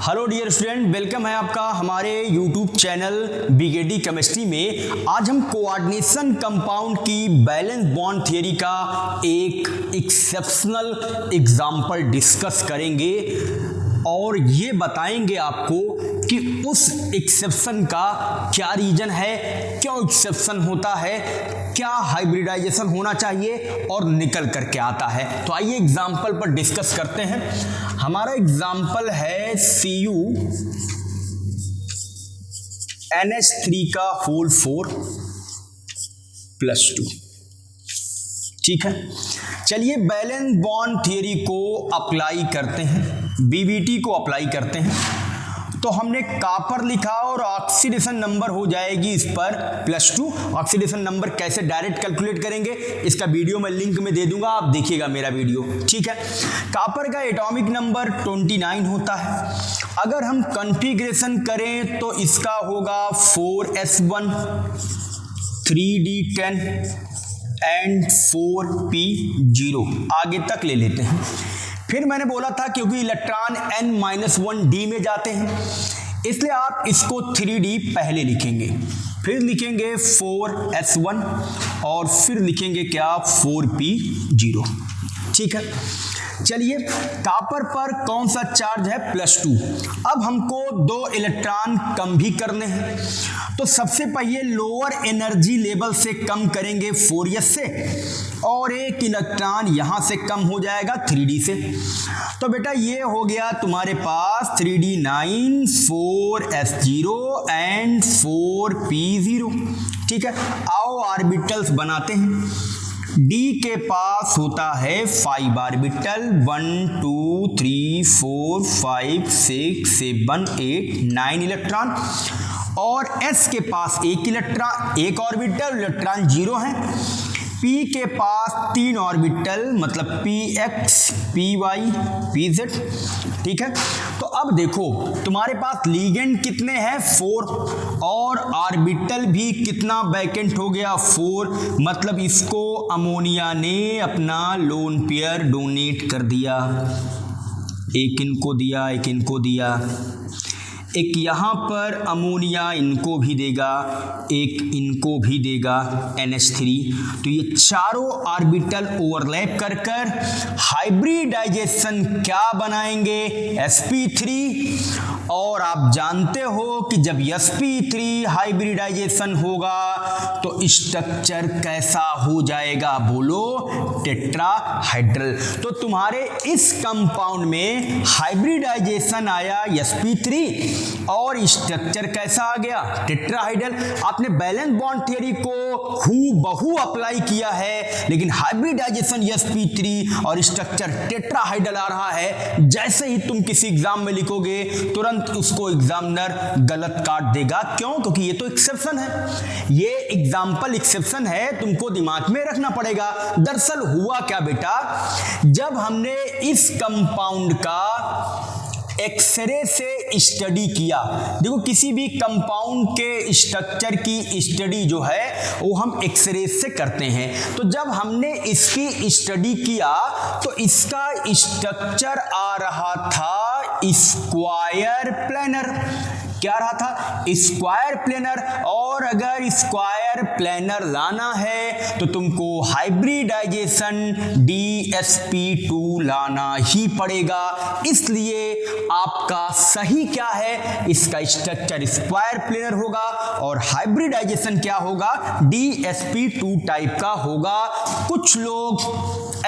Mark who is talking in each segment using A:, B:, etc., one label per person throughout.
A: Hello dear student, welcome है आपका हमारे यूट्यूब चैनल बीकेटी केमिस्ट्री में। आज हम कोऑर्डिनेशन कंपाउंड की बैलेंस बॉन्ड थ्योरी का एक एक्सेप्शनल एग्जाम्पल डिस्कस करेंगे और ये बताएंगे आपको कि उस एक्सेप्शन का क्या रीजन है, क्यों एक्सेप्शन होता है, क्या हाइब्रिडाइजेशन होना चाहिए और निकल करके आता है। तो आइए एग्जाम्पल पर डिस्कस करते हैं। हमारा एग्जाम्पल है CuNH3 का होल 4+2। ठीक है, चलिए बैलेंस बॉन्ड थ्योरी को अप्लाई करते हैं, बीबीटी को अप्लाई करते हैं। तो हमने कॉपर लिखा और ऑक्सीडेशन नंबर हो जाएगी इस पर +2। ऑक्सीडेशन नंबर कैसे डायरेक्ट कैलकुलेट करेंगे इसका वीडियो मैं लिंक में दे दूंगा, आप देखिएगा मेरा वीडियो। ठीक है, कॉपर का एटॉमिक नंबर 29 होता है। अगर हम कॉन्फ़िगरेशन करें तो इसका होगा 4s1 3d10 एंड 4p0। आगे तक ले लेते हैं। फिर मैंने बोला था क्योंकि इलेक्ट्रॉन n-1d में जाते हैं इसलिए आप इसको 3d पहले लिखेंगे, फिर लिखेंगे 4s1 और फिर लिखेंगे क्या 4p0। ठीक है, चलिए कॉपर पर कौन सा चार्ज है +2। अब हमको 2 इलेक्ट्रॉन कम भी करने हैं तो सबसे पहले लोअर एनर्जी लेवल से कम करेंगे 4s से और एक इलेक्ट्रॉन यहां से कम हो जाएगा 3d से। तो बेटा ये हो गया तुम्हारे पास 3d9 4s0 एंड 4p0। ठीक है, आओ ऑर्बिटल्स बनाते हैं। D के पास होता है 5 ऑर्बिटल 1 2 3 4 5 6 7 8 9 इलेक्ट्रॉन और S के पास एक ऑर्बिटल इलेक्ट्रॉन 0 है। P के पास 3 ऑर्बिटल मतलब px py pz। ठीक है, तो अब देखो तुम्हारे पास लिगेंड कितने हैं 4 और ऑर्बिटल भी कितना वैकेंट हो गया 4, मतलब इसको अमोनिया ने अपना लोन पेयर डोनेट कर दिया। एक इनको दिया, एक इनको दिया, एक यहाँ पर अमोनिया इनको भी देगा, एक इनको भी देगा NH3। तो ये चारों ऑर्बिटल ओवरलैप कर कर हाइब्रिडाइजेशन क्या बनाएंगे sp3। और आप जानते हो कि जब sp3 हाइब्रिडाइजेशन होगा तो स्ट्रक्चर कैसा हो जाएगा, बोलो टेट्राहाइड्रल। तो तुम्हारे इस कंपाउंड में हाइब्रिडाइजेशन आया sp3 और स्ट्रक्चर कैसा आ गया टेट्राहाइड्रल। आपने बैलेंस बॉन्ड थ्योरी को हूबहू अप्लाई किया है लेकिन हाइब्रिडाइजेशन sp3 और स्ट्रक्चर टेट्राहाइड्रल आ रहा है। जैसे ही तुम किसी एग्जाम में लिखोगे तुरंत उसको एग्जामिनर गलत काट देगा। क्यों? क्योंकि ये तो एक्सेप्शन है, ये एग्जाम्पल एक्सेप्शन है, तुमको दिमाग में रखना पड़ेगा। दरअसल हुआ क्या बेटा, जब हमने इस कंपाउंड का एक्सरे से स्टडी किया, देखो किसी भी कंपाउंड के स्ट्रक्चर की स्टडी जो है वो हम एक्सरे से करते हैं। तो जब हमने इसकी स्टडी किया तो इसका स्ट्रक्चर आ रहा था स्क्वायर प्लेनर। क्या रहा था? Square planar. और अगर स्क्वायर प्लेनर लाना है तो तुमको हाइब्रिडाइजेशन DsP2 लाना ही पड़ेगा। इसलिए आपका सही क्या है, इसका स्ट्रक्चर स्क्वायर प्लेनर होगा और हाइब्रिडाइजेशन क्या होगा, DsP2 टाइप का होगा। कुछ लोग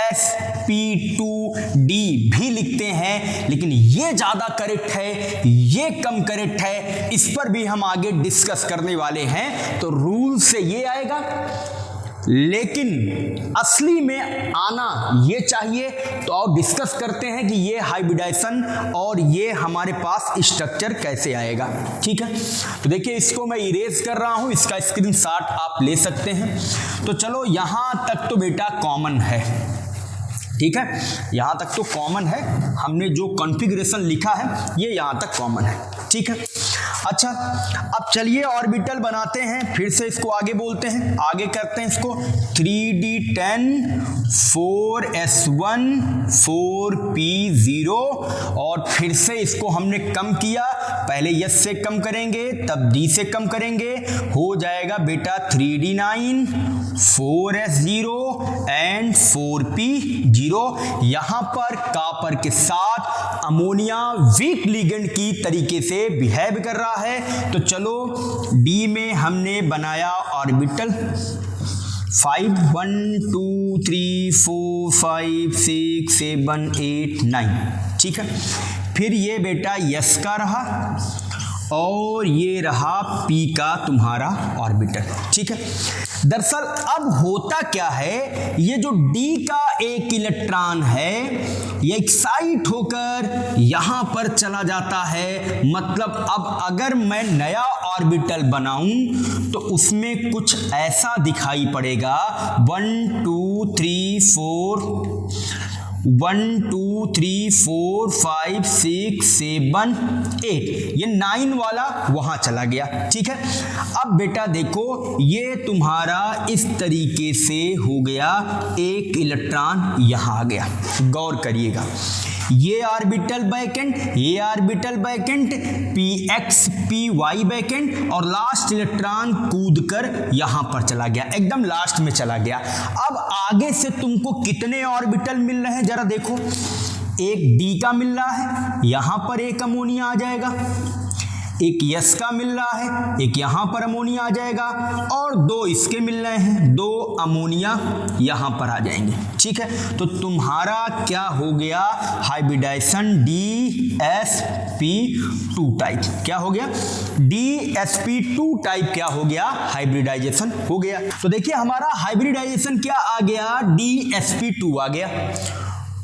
A: sp2d भी लिखते हैं लेकिन ये ज्यादा करेक्ट है, ये कम करेक्ट है, इस पर भी हम आगे डिस्कस करने वाले हैं। तो रूल से ये आएगा लेकिन असली में आना ये चाहिए। तो आओ डिस्कस करते हैं कि ये हाइब्रिडाइजेशन और ये हमारे पास स्ट्रक्चर कैसे आएगा। ठीक है, तो देखिए इसको मैं इरेज कर रहा हूं, इसका स्क्रीनशॉट आप ले सकते हैं। तो चलो यहां तक तो बेटा कॉमन है। ठीक है, यहां तक तो कॉमन है, हमने जो कॉन्फ़िगरेशन लिखा है ये यहां तक कॉमन है। ठीक है, अच्छा, अब चलिए ऑर्बिटल बनाते हैं, फिर से इसको आगे बोलते हैं, आगे करते हैं इसको 3d10 4s1 4p0 और फिर से इसको हमने कम किया, पहले s से कम करेंगे तब d से कम करेंगे, हो जाएगा बेटा 3d9 4s0 एंड 4p0। यहां पर कॉपर के साथ अमोनिया वीक लिगेंड की तरीके से बिहेव कर रहा है। तो चलो D में हमने बनाया ऑर्बिटल 5 1 2 3 4 5 6 7 8 9, ठीक है। फिर ये बेटा यस का रहा और ये रहा P का तुम्हारा ऑर्बिटल, ठीक है। दरअसल अब होता क्या है, ये जो D का एक इलेक्ट्रॉन है ये एक्साइट होकर यहां पर चला जाता है। मतलब अब अगर मैं नया ऑर्बिटल बनाऊं तो उसमें कुछ ऐसा दिखाई पड़ेगा 1 2 3 4 1 2 3 4 5 6 7 8, ये 9 वाला वहां चला गया, ठीक है। अब बेटा देखो ये तुम्हारा इस तरीके से हो गया, एक इलेक्ट्रॉन यहां आ गया, गौर करिएगा, ये ऑर्बिटल वैकेंट, ये orbital vacant, px py vacant और लास्ट इलेक्ट्रॉन कूदकर यहां पर चला गया, एकदम लास्ट में चला गया। अब आगे से तुमको कितने ऑर्बिटल मिल रहे हैं जरा देखो, एक D का मिल रहा है, यहां पर एक अमोनिया आ जाएगा, एक यस का मिल रहा है, एक यहां पर अमोनिया आ जाएगा और दो इसके मिल रहे हैं, दो अमोनिया यहां पर आ जाएंगे, ठीक है। तो तुम्हारा क्या हो गया, हाइब्रिडाइजेशन DsP2 टाइप, क्या हो गया, DsP2 टाइप क्या हो गया, हाइब्रिडाइजेशन हो गया। तो देखिए हमारा हाइब्रिडाइजेशन क्या आ गया, DsP2 आ गया।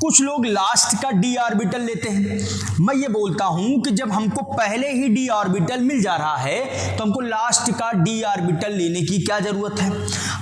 A: कुछ लोग लास्ट का d ऑर्बिटल लेते हैं, मैं ये बोलता हूं कि जब हमको पहले ही d ऑर्बिटल मिल जा रहा है तो हमको लास्ट का d ऑर्बिटल लेने की क्या जरूरत है,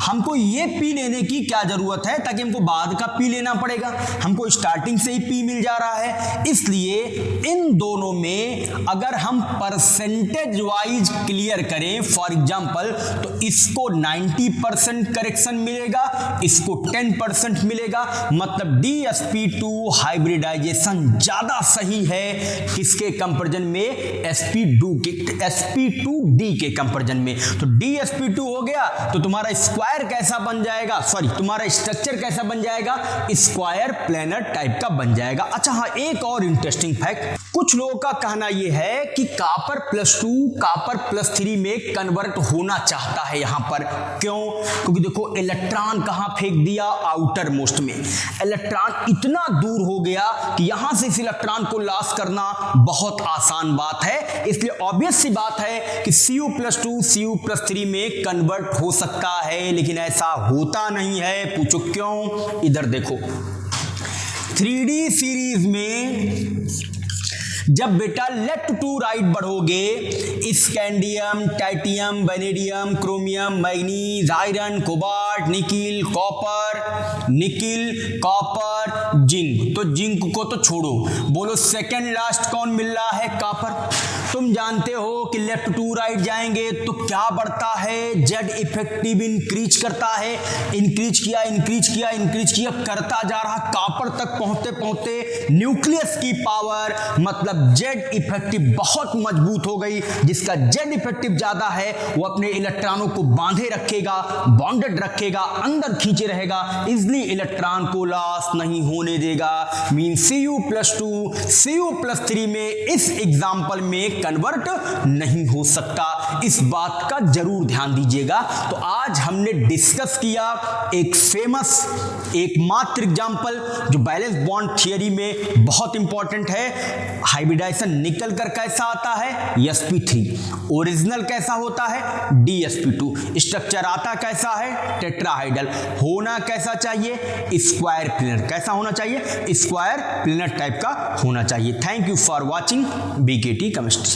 A: हमको ये p लेने की क्या जरूरत है, ताकि हमको बाद का p लेना पड़ेगा, हमको स्टार्टिंग से ही p मिल जा रहा है। इसलिए इन दोनों में अगर हम परसेंटेज वाइज क्लियर करें, फॉर एग्जाम्पल, तो इसको 90% करेक्शन मिलेगा, इसको 10% मिलेगा, मतलब DsP2 हाइब्रिडाइजेशन ज्यादा सही है किसके कंपैरिजन में, sp2d के कंपैरिजन में। तो DsP2 हो गया तो तुम्हारा स्क्वायर कैसा बन जाएगा, सॉरी तुम्हारा स्ट्रक्चर कैसा बन जाएगा, स्क्वायर प्लेनर टाइप का बन जाएगा। अच्छा हाँ, एक और इंटरेस्टिंग फैक्ट, कुछ लोगों का कहना यह है कि कॉपर +2 कॉपर +3 में कन्वर्ट होना चाहता है यहां पर, क्यों, क्योंकि देखो इलेक्ट्रॉन कहां फेंक दिया, आउटर मोस्ट में, इलेक्ट्रॉन इतना दूर हो गया कि यहां से इस इलेक्ट्रॉन को लॉस करना बहुत आसान बात है। इसलिए ऑब्वियस सी बात है कि Cu+2 Cu+3 में कन्वर्ट हो सकता है, लेकिन ऐसा होता नहीं है। पूछो क्यों, इधर देखो 3D सीरीज में जब बेटा लेफ्ट टू राइट बढ़ोगे, scandium, titanium, vanadium, chromium, manganese, iron, cobalt, nickel, copper, zinc, तो जिंक को तो छोड़ो, बोलो सेकंड लास्ट कौन मिल रहा है, कॉपर। तुम जानते हो कि लेफ्ट टू राइट जाएंगे तो क्या बढ़ता है, जेड इफेक्टिव इंक्रीज करता है, इंक्रीज किया करता जा रहा, कॉपर तक पहुंचते पहुंचते न्यूक्लियस की पावर मतलब जेड इफेक्टिव बहुत मजबूत हो गई। जिसका जेड इफेक्टिव ज्यादा है वो अपने इलेक्ट्रॉनों को बांधे रखेगा, बॉन्डेड रखेगा, अंदर खींचे रहेगा, इजली इलेक्ट्रॉन को लॉस नहीं होने देगा। मीन Cu+2 Cu+3 में इस एग्जाम्पल में कन्वर्ट नहीं हो सकता, इस बात का जरूर ध्यान दीजिएगा। तो आज हमने डिस्कस किया एक फेमस एकमात्र एग्जाम्पल जो बैलेंस बॉन्ड थियरी में बहुत इंपॉर्टेंट है। हाइब्रिडाइजेशन निकल कर कैसा आता है, sp3, ओरिजिनल कैसा होता है, DsP2, स्ट्रक्चर आता कैसा है, टेट्राहाइड्रल, होना कैसा चाहिए, स्क्वायर प्लेनर, कैसा होना चाहिए, स्क्वायर प्लेनर टाइप का होना चाहिए। Thank you for watching BKT chemistry.